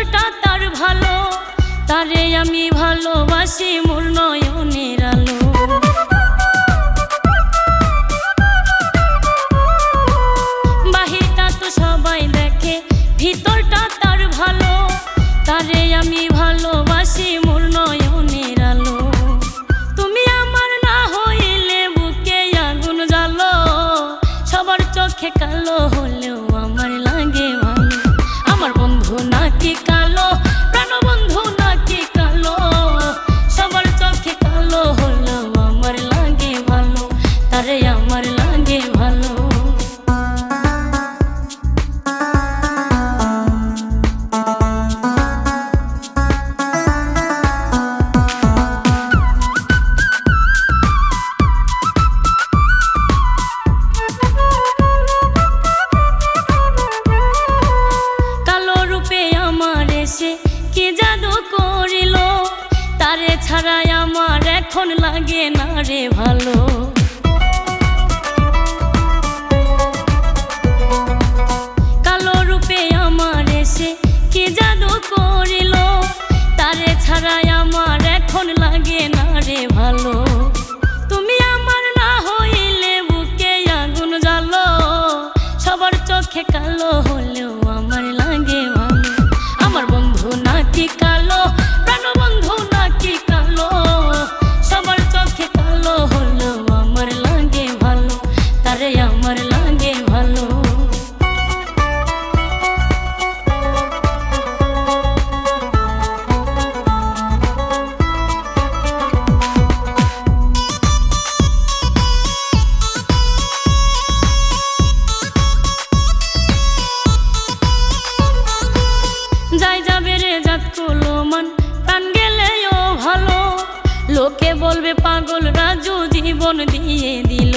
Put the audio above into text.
ভিতরটা তার ভালো, তারে আমি ভালোবাসি মোর নয়নের আলো। বাহিরটা তো সবাই দেখে, ভিতরটা তার ভালো, তারে আমি ভালোবাসি মোর নয়নের আলো। তুমি আমার না হইলে বুকে আগুন জ্বালো, সবার চোখে কালো হলেও আমার লাগে ভালো। আমার বন্ধু নাকি কালো, প্রাণবন্ধু নাকি কালো, সবার চোখে কালো হলেও আমার লাগে ভালো, তারে আমার লাগে ভালো। কি জাদু করিল, তারে ছাড়াই আমার এখন লাগে না রে ভালো। কালো রূপে আমার এসে কি জাদু করিল, তারে ছাড়াই আমার এখন লাগে না রে ভালো। তুমি আমার না হইলে বুকে আগুন জ্বালো, সবার চোখে কালো হলেও আমার লাগে ভালো। আমার বন্ধু নাকি কালো, প্রাণবন্ধু নাকি কালো, সবার চোখে কালো হলেও আমার লাগে ভালো, তারে আমার লাগে ভালো। যাই যাবে রে জাত কুলমান, প্রাণ গেলেও ভালো, লোকে বলবে পাগল রাজু জীবন দিয়ে দিল।